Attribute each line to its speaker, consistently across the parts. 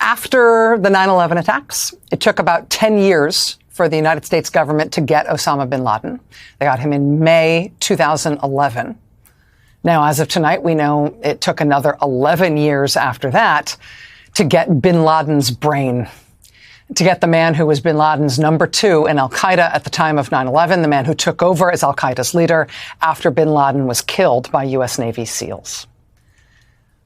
Speaker 1: After the 9/11 attacks, it took about 10 years for the United States government to get Osama bin Laden. They got him in May 2011. Now, as of tonight, we know it took another 11 years after that to get bin Laden's brain, to get the man who was bin Laden's number 2 in al-Qaeda at the time of 9/11, the man who took over as al-Qaeda's leader after bin Laden was killed by U.S. Navy SEALs.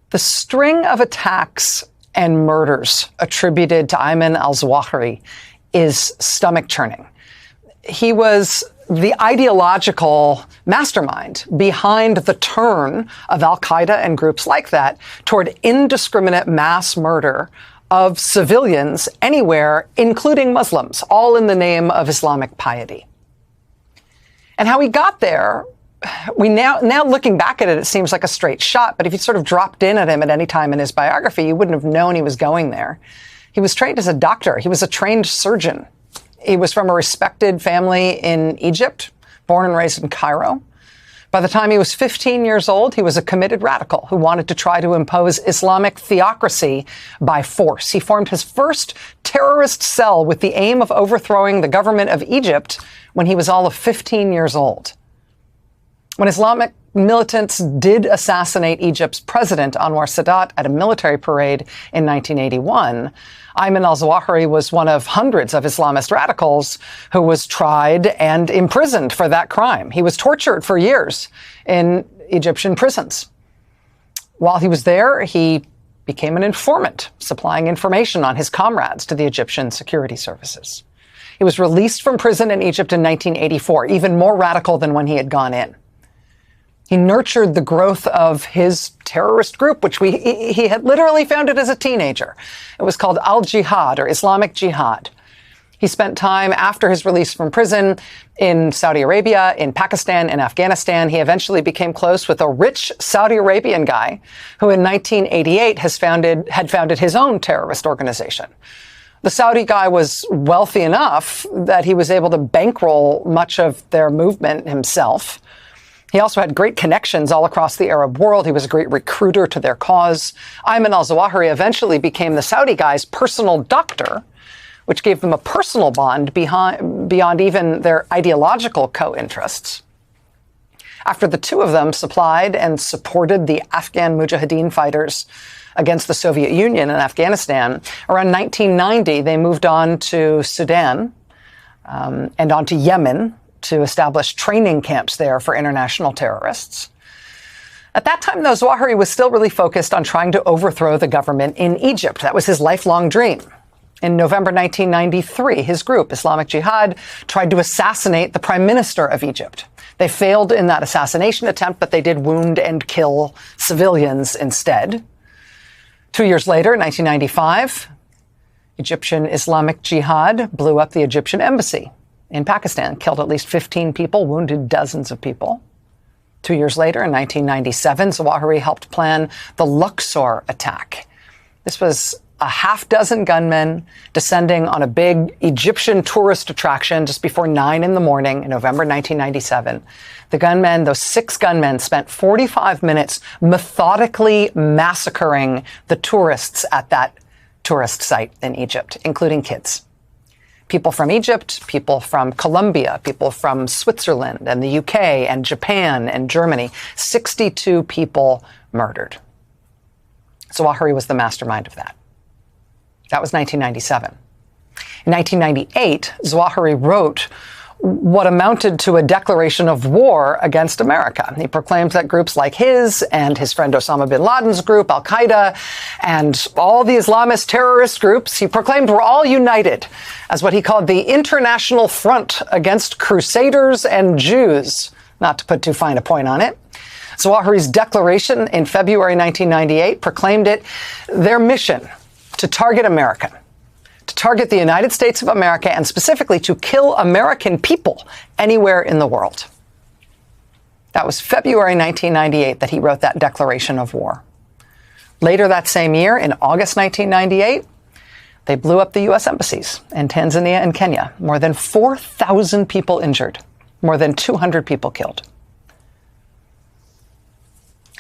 Speaker 1: The string of attacks and murders attributed to Ayman al-Zawahiri is stomach-churning. He was the ideological mastermind behind the turn of al-Qaeda and groups like that toward indiscriminate mass murder of civilians anywhere, including Muslims, all in the name of Islamic piety. And how he got there, we now looking back at it, it seems like a straight shot, but if you sort of dropped in at him at any time in his biography, you wouldn't have known he was going there. He was trained as a doctor. He was a trained surgeon. He was from a respected family in Egypt, born and raised in Cairo. By the time he was 15 years old, he was a committed radical who wanted to try to impose Islamic theocracy by force. He formed his first terrorist cell with the aim of overthrowing the government of Egypt when he was all of 15 years old. When Islamic militants did assassinate Egypt's president, Anwar Sadat, at a military parade in 1981, Ayman al-Zawahiri was one of hundreds of Islamist radicals who was tried and imprisoned for that crime. He was tortured for years in Egyptian prisons. While he was there, he became an informant, supplying information on his comrades to the Egyptian security services. He was released from prison in Egypt in 1984, even more radical than when he had gone in. He nurtured the growth of his terrorist group, which he had literally founded as a teenager. It was called Al-Jihad, or Islamic Jihad. He spent time after his release from prison in Saudi Arabia, in Pakistan, and Afghanistan. He eventually became close with a rich Saudi Arabian guy who in 1988 had founded his own terrorist organization. The Saudi guy was wealthy enough that he was able to bankroll much of their movement himself. He also had great connections all across the Arab world. He was a great recruiter to their cause. Ayman al-Zawahiri eventually became the Saudi guy's personal doctor, which gave them a personal bond beyond even their ideological co-interests. After the two of them supplied and supported the Afghan Mujahideen fighters against the Soviet Union in Afghanistan, around 1990, they moved on to Sudan and on to Yemen, to establish training camps there for international terrorists. At that time, though, Zawahiri was still really focused on trying to overthrow the government in Egypt. That was his lifelong dream. In November 1993, his group, Islamic Jihad, tried to assassinate the prime minister of Egypt. They failed in that assassination attempt, but they did wound and kill civilians instead. 2 years later, 1995, Egyptian Islamic Jihad blew up the Egyptian embassy in Pakistan, killed at least 15 people, wounded dozens of people. 2 years later, in 1997, Zawahiri helped plan the Luxor attack. This was a half dozen gunmen descending on a big Egyptian tourist attraction just before 9 in the morning in November 1997. The gunmen, those 6 gunmen, spent 45 minutes methodically massacring the tourists at that tourist site in Egypt, including kids. People from Egypt, people from Colombia, people from Switzerland and the UK and Japan and Germany. 62 people murdered. Zawahiri was the mastermind of that. That was 1997. In 1998, Zawahiri wrote what amounted to a declaration of war against America. He proclaimed that groups like his and his friend Osama bin Laden's group, Al-Qaeda, and all the Islamist terrorist groups, he proclaimed were all united as what he called the International Front Against Crusaders and Jews, not to put too fine a point on it. Zawahiri's declaration in February 1998 proclaimed it their mission to target America, to target the United States of America, and specifically to kill American people anywhere in the world. That was February 1998 that he wrote that declaration of war. Later that same year, in August 1998, they blew up the U.S. embassies in Tanzania and Kenya. More than 4,000 people injured, more than 200 people killed.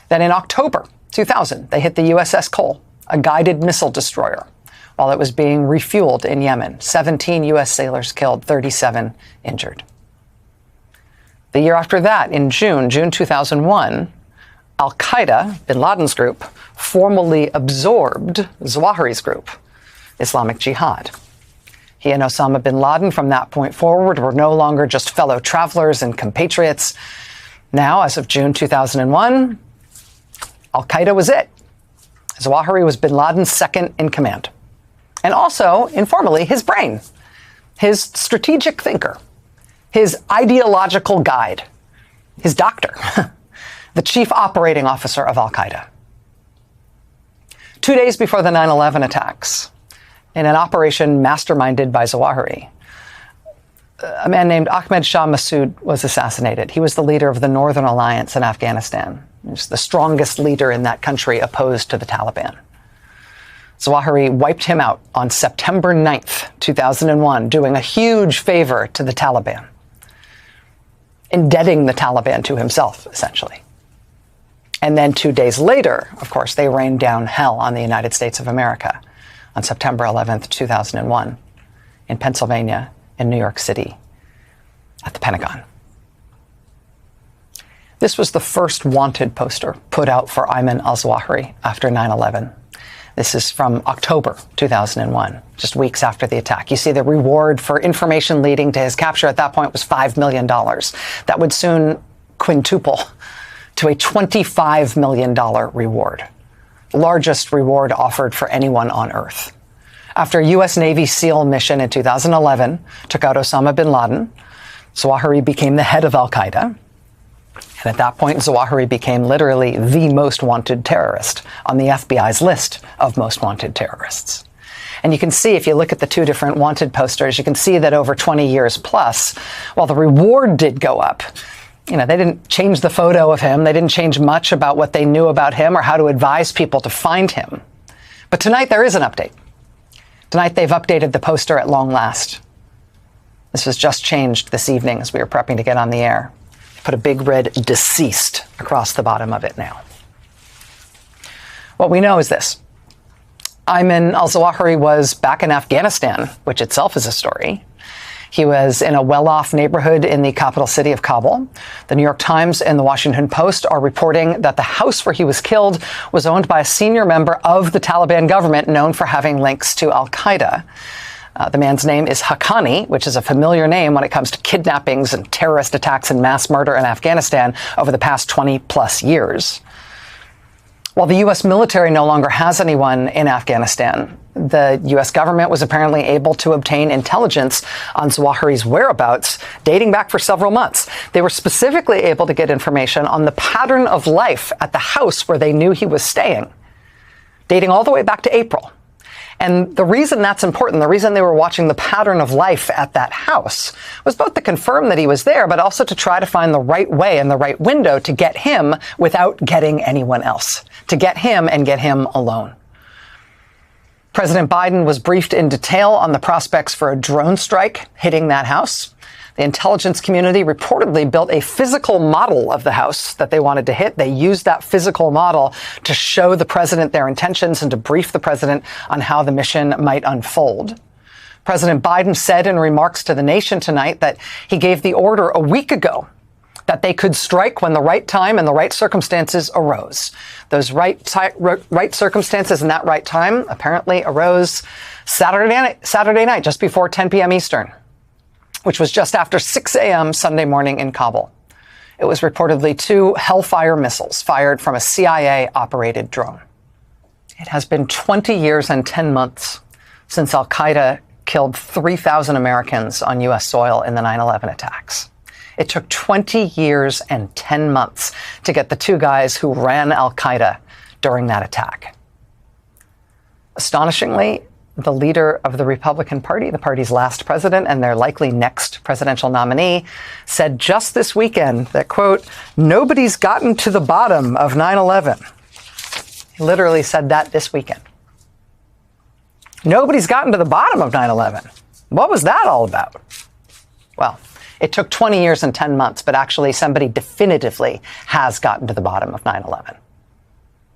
Speaker 1: Then in October 2000, they hit the USS Cole, a guided missile destroyer, while it was being refueled in Yemen. 17 U.S. sailors killed, 37 injured. The year after that, in June 2001, al-Qaeda, bin Laden's group, formally absorbed Zawahiri's group, Islamic Jihad. He and Osama bin Laden from that point forward were no longer just fellow travelers and compatriots. Now, as of June 2001, al-Qaeda was it. Zawahiri was bin Laden's second in command. And also, informally, his brain, his strategic thinker, his ideological guide, his doctor, the chief operating officer of al-Qaeda. 2 days before the 9/11 attacks, in an operation masterminded by Zawahiri, a man named Ahmed Shah Massoud was assassinated. He was the leader of the Northern Alliance in Afghanistan. He was the strongest leader in that country opposed to the Taliban. Zawahiri wiped him out on September 9th, 2001, doing a huge favor to the Taliban, indebting the Taliban to himself, essentially. And then 2 days later, of course, they rained down hell on the United States of America on September 11th, 2001, in Pennsylvania, in New York City, at the Pentagon. This was the first wanted poster put out for Ayman al-Zawahiri after 9/11. This is from October 2001, just weeks after the attack. You see the reward for information leading to his capture at that point was $5 million. That would soon quintuple to a $25 million reward, the largest reward offered for anyone on Earth. After a U.S. Navy SEAL mission in 2011 took out Osama bin Laden, Zawahiri became the head of al-Qaeda. And at that point, Zawahiri became literally the most wanted terrorist on the FBI's list of most wanted terrorists. And you can see, if you look at the two different wanted posters, you can see that over 20 years plus, while the reward did go up, they didn't change the photo of him. They didn't change much about what they knew about him or how to advise people to find him. But tonight there is an update. Tonight they've updated the poster at long last. This was just changed this evening as we were prepping to get on the air. They put a big red deceased across the bottom of it now. What we know is this. Ayman al-Zawahiri was back in Afghanistan, which itself is a story. He was in a well-off neighborhood in the capital city of Kabul. The New York Times and the Washington Post are reporting that the house where he was killed was owned by a senior member of the Taliban government known for having links to al-Qaeda. The man's name is Haqqani, which is a familiar name when it comes to kidnappings and terrorist attacks and mass murder in Afghanistan over the past 20 plus years. While the U.S. military no longer has anyone in Afghanistan, the U.S. government was apparently able to obtain intelligence on Zawahiri's whereabouts dating back for several months. They were specifically able to get information on the pattern of life at the house where they knew he was staying, dating all the way back to April. And the reason that's important, the reason they were watching the pattern of life at that house, was both to confirm that he was there, but also to try to find the right way and the right window to get him without getting anyone else, to get him and get him alone. President Biden was briefed in detail on the prospects for a drone strike hitting that house. The intelligence community reportedly built a physical model of the house that they wanted to hit. They used that physical model to show the president their intentions and to brief the president on how the mission might unfold. President Biden said in remarks to the nation tonight that he gave the order a week ago that they could strike when the right time and the right circumstances arose. Those right circumstances and that right time apparently arose Saturday night, just before 10 p.m. Eastern, which was just after 6 a.m. Sunday morning in Kabul. It was reportedly 2 Hellfire missiles fired from a CIA-operated drone. It has been 20 years and 10 months since al-Qaeda killed 3,000 Americans on U.S. soil in the 9/11 attacks. It took 20 years and 10 months to get the 2 guys who ran al-Qaeda during that attack. Astonishingly, the leader of the Republican Party, the party's last president and their likely next presidential nominee, said just this weekend that, quote, nobody's gotten to the bottom of 9/11. He literally said that this weekend. Nobody's gotten to the bottom of 9/11. What was that all about? Well, it took 20 years and 10 months, but actually somebody definitively has gotten to the bottom of 9/11.